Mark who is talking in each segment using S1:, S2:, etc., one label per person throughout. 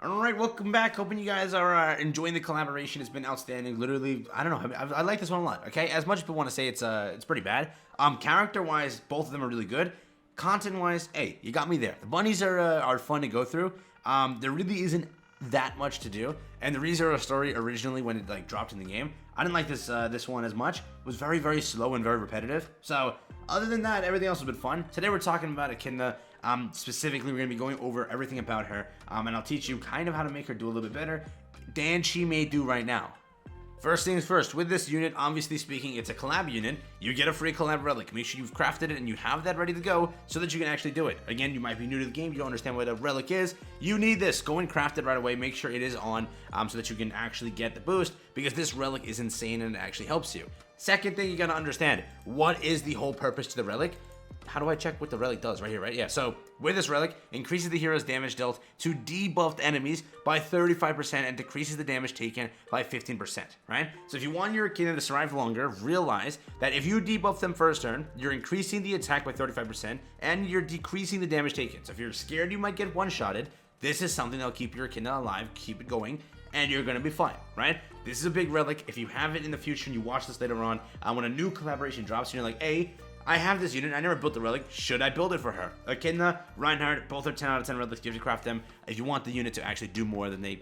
S1: Alright, welcome back. Hoping you guys are enjoying the collaboration. It's been outstanding. Literally, I don't know. I like this one a lot, okay? As much as people want to say it's pretty bad. Character-wise, both of them are really good. Content-wise, hey, you got me there. The bunnies are fun to go through. There really isn't that much to do. And the ReZero story originally, when it like dropped in the game, I didn't like this one as much. It was very, very slow and very repetitive. So, other than that, everything else has been fun. Today we're talking about Echidna. Specifically, we're going to be going over everything about her, and I'll teach you kind of how to make her do a little bit better than she may do right now. First things first, with this unit, obviously speaking, it's a collab unit. You get a free collab relic. Make sure you've crafted it and you have that ready to go so that you can actually do it. Again, you might be new to the game, you don't understand what a relic is. You need this. Go and craft it right away. Make sure it is on so that you can actually get the boost, because this relic is insane and it actually helps you. Second thing you got to understand, what is the whole purpose to the relic? How do I check what the relic does? Right here, right? Yeah, so with this relic, increases the hero's damage dealt to debuffed enemies by 35% and decreases the damage taken by 15%, right? So if you want your Echidna to survive longer, realize that if you debuff them first turn, you're increasing the attack by 35% and you're decreasing the damage taken. So if you're scared you might get one-shotted, this is something that'll keep your Echidna alive, keep it going, and you're gonna be fine, right? This is a big relic. If you have it in the future and you watch this later on, when a new collaboration drops and you're like, hey, I have this unit, I never built the relic, should I build it for her? Echidna, Reinhard, both are 10 out of 10 relics, you have to craft them if you want the unit to actually do more than they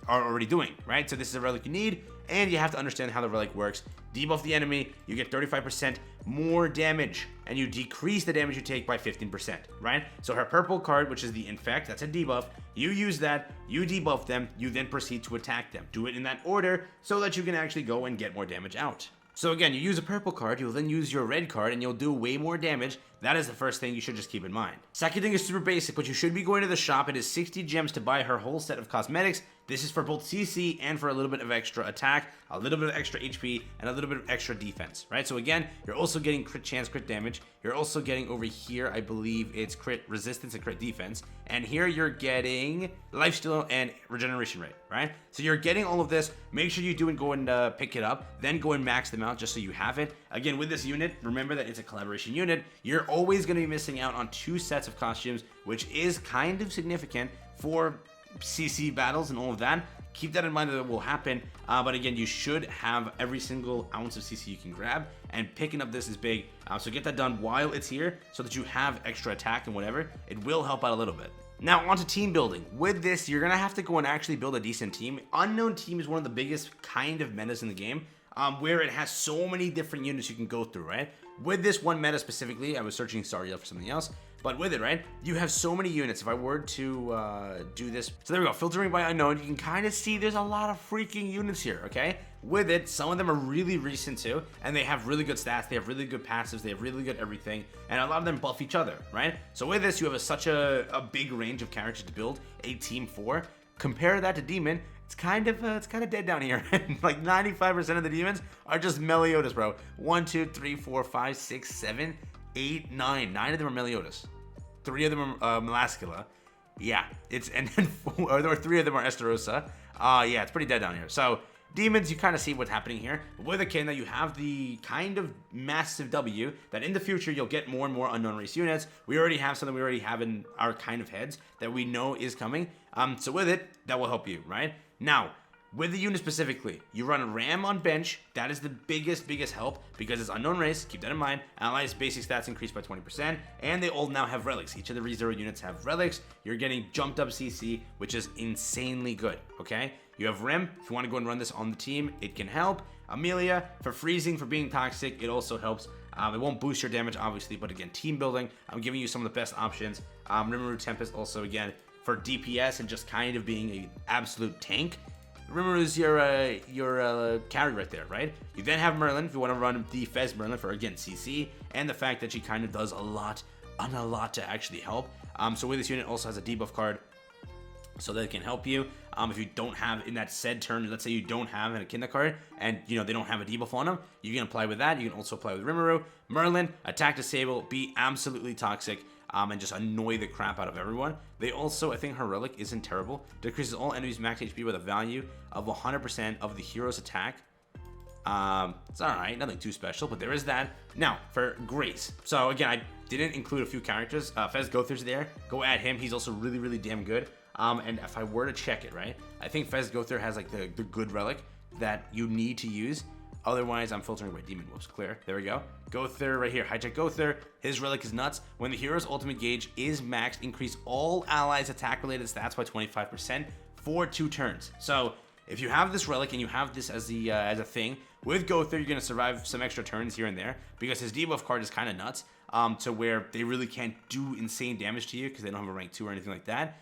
S1: are already doing, right? So this is a relic you need, and you have to understand how the relic works. Debuff the enemy, you get 35% more damage, and you decrease the damage you take by 15%, right? So her purple card, which is the Infect, that's a debuff, you use that, you debuff them, you then proceed to attack them. Do it in that order so that you can actually go and get more damage out. So again, you use a purple card, you'll then use your red card, and you'll do way more damage. That is the first thing you should just keep in mind. Second thing is super basic, but you should be going to the shop. It is 60 gems to buy her whole set of cosmetics. This is for both CC and for a little bit of extra attack, a little bit of extra HP, and a little bit of extra defense, right? So again, you're also getting crit chance, crit damage. You're also getting over here, I believe it's crit resistance and crit defense. And here you're getting lifesteal and regeneration rate, right? So you're getting all of this. Make sure you do and go and pick it up. Then go and max them out just so you have it. Again, with this unit, remember that it's a collaboration unit. You're always going to be missing out on 2 sets of costumes, which is kind of significant for CC battles and all of that. Keep that in mind that it will happen, but again, you should have every single ounce of CC you can grab, and picking up this is big, so get that done while it's here so that you have extra attack and whatever. It will help out a little bit. Now on to team building. With this, you're gonna have to go and actually build a decent team. Unknown team is one of the biggest kind of metas in the game, where it has so many different units you can go through, right? With this one meta specifically, I was searching Saria for something else, but with it, right, you have so many units. If I were to do this, so there we go, filtering by unknown, you can kind of see there's a lot of freaking units here, okay? With it, some of them are really recent too, and they have really good stats, they have really good passives, they have really good everything, and a lot of them buff each other, right? So with this, you have such a big range of characters to build a team for. Compare that to Demon, it's kind of dead down here. Like 95% of the demons are just Meliodas, bro. 1, 2, 3, 4, 5, 6, 7, 8, 9. 9 of them are Meliodas. 3 of them are Melascula. Yeah, and then 3 of them are Estarossa. Yeah, it's pretty dead down here. So demons, you kind of see what's happening here. With Echidna, you have the kind of massive W that in the future you'll get more and more unknown race units. We already have something we already have in our kind of heads that we know is coming. So with it, that will help you, right? Now, with the unit specifically, you run a Ram on bench. That is the biggest help because it's unknown race. Keep that in mind. Allies' basic stats increase by 20%, and they all now have relics. Each of the ReZero units have relics. You're getting jumped up CC, which is insanely good, okay? You have Rem. If you want to go and run this on the team, it can help. Emilia, for freezing, for being toxic, it also helps. It won't boost your damage, obviously, but again, team building, I'm giving you some of the best options. Rimuru Tempest also, again, for DPS and just kind of being an absolute tank. Rimuru's your carry right there, right? You then have Merlin if you want to run the Fez Merlin for, again, CC, and the fact that she kind of does a lot to actually help. So with this unit also has a debuff card, so that it can help you. If you don't have in that said turn, let's say you don't have an Echidna card and you know they don't have a debuff on them, you can apply with that. You can also apply with Rimuru. Merlin, attack, disable, be absolutely toxic, and just annoy the crap out of everyone. They also, I think her relic isn't terrible. Decreases all enemies max HP with a value of 100% of the hero's attack. It's alright, nothing too special, but there is that. Now, for Grace. So again, I didn't include a few characters. Fez Gother's there. Go add him. He's also really, really damn good. And if I were to check it, right, I think Fez Gother has like the good relic that you need to use. Otherwise, I'm filtering away demon wolves. Clear. There we go. Gother right here. Hijack Gother. His relic is nuts. When the hero's ultimate gauge is maxed, increase all allies' attack-related stats by 25% for 2 turns. So if you have this relic and you have this as a thing, with Gother, you're going to survive some extra turns here and there because his debuff card is kind of nuts to where they really can't do insane damage to you because they don't have a rank 2 or anything like that.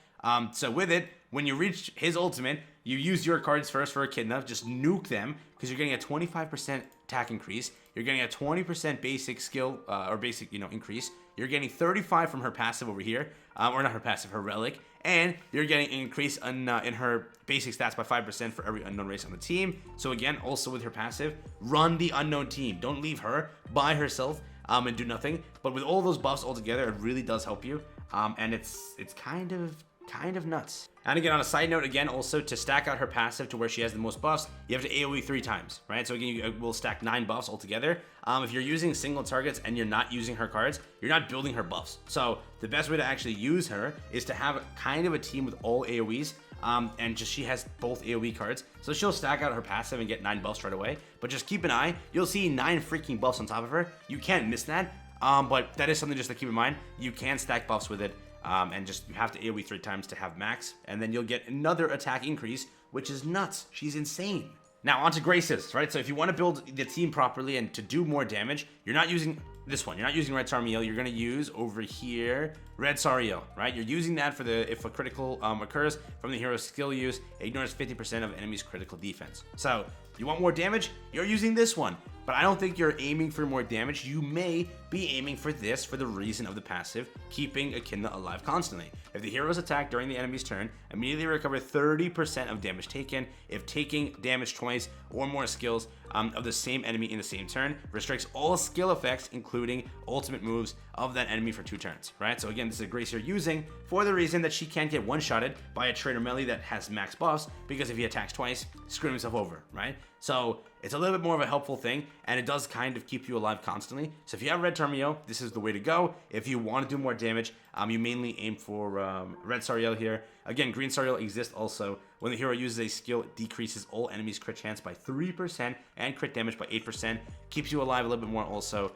S1: So with it, when you reach his ultimate, you use your cards first for Echidna, just nuke them because you're getting a 25% attack increase. You're getting a 20% basic skill or basic, increase. You're getting 35 from her passive over here, or not her passive, her relic, and you're getting an increase in her basic stats by 5% for every unknown race on the team. So again, also with her passive, run the unknown team. Don't leave her by herself and do nothing. But with all those buffs all together, it really does help you, and it's kind of nuts. And again, on a side note, again, also to stack out her passive to where she has the most buffs, you have to AoE 3 times, right? So again, you will stack 9 buffs altogether. If you're using single targets and you're not using her cards, you're not building her buffs. So the best way to actually use her is to have kind of a team with all AoEs, and she has both AoE cards. So she'll stack out her passive and get 9 buffs right away. But just keep an eye. You'll see 9 freaking buffs on top of her. You can't miss that. But that is something just to keep in mind. You can stack buffs with it. And just you have to AoE 3 times to have max, and then you'll get another attack increase, which is nuts. She's insane. Now onto Graces, right? So if you want to build the team properly and to do more damage, you're not using this one. You're not using Red Sarmiel. You're going to use over here Red Sariel, right? You're using that for if a critical occurs from the hero's skill use, it ignores 50% of enemy's critical defense. So you want more damage? You're using this one. But I don't think you're aiming for more damage. You may be aiming for this for the reason of the passive, keeping Echidna alive constantly. If the hero is attacked during the enemy's turn, immediately recover 30% of damage taken. If taking damage twice or more skills of the same enemy in the same turn, restricts all skill effects, including ultimate moves of that enemy for 2 turns, right? So again, this is a grace you're using for the reason that she can't get one-shotted by a traitor melee that has max buffs, because if he attacks twice, screw himself over, right? So it's a little bit more of a helpful thing, and it does kind of keep you alive constantly. So if you have Red Tarmio, this is the way to go. If you want to do more damage, you mainly aim for Red Sariel here. Again, Green Sariel exists also. When the hero uses a skill, it decreases all enemies' crit chance by 3% and crit damage by 8%. Keeps you alive a little bit more also.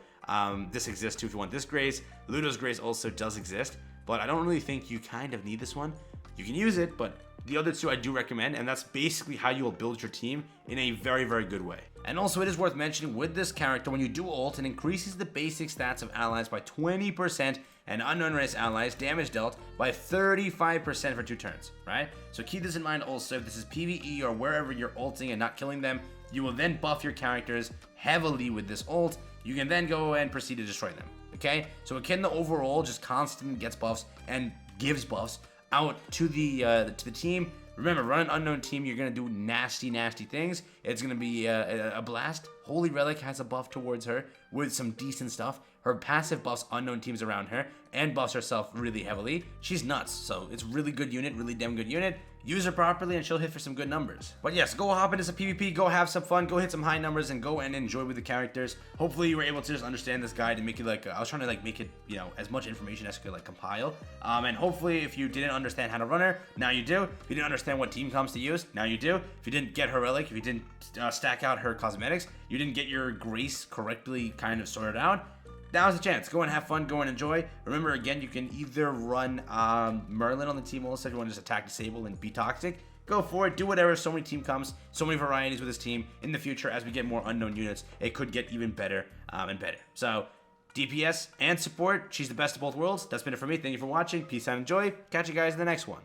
S1: This exists too if you want this grace. Ludo's grace also does exist, but I don't really think you kind of need this one. You can use it, but the other 2 I do recommend, and that's basically how you will build your team in a very, very good way. And also, it is worth mentioning, with this character, when you do ult, it increases the basic stats of allies by 20% and unknown race allies damage dealt by 35% for 2 turns, right? So keep this in mind also. If this is PvE or wherever you're ulting and not killing them, you will then buff your characters heavily with this ult. You can then go and proceed to destroy them, okay? So Echidna overall just constantly gets buffs and gives buffs out to the team. Remember, run an unknown team. You're gonna do nasty, nasty things. It's gonna be a blast. Holy Relic has a buff towards her with some decent stuff. Her passive buffs unknown teams around her and buffs herself really heavily. She's nuts. So it's really good unit, really damn good unit. Use her properly and she'll hit for some good numbers. But yes, go hop into some PvP, go have some fun, go hit some high numbers, and go and enjoy with the characters. Hopefully you were able to just understand this guide and make it like, I was trying to like make it, as much information as I could like compile. And hopefully if you didn't understand how to run her, now you do. If you didn't understand what team comps to use, now you do. If you didn't get her relic, if you didn't stack out her cosmetics, you didn't get your grace correctly kind of sorted out, now's the chance. Go and have fun, go and enjoy. Remember, again, you can either run Merlin on the team also if you want to just attack, disable, and be toxic. Go for it, do whatever. So many team comps, so many varieties with this team. In the future, as we get more unknown units, it could get even better and better. So, DPS and support, she's the best of both worlds. That's been it for me. Thank you for watching. Peace out and enjoy. Catch you guys in the next one.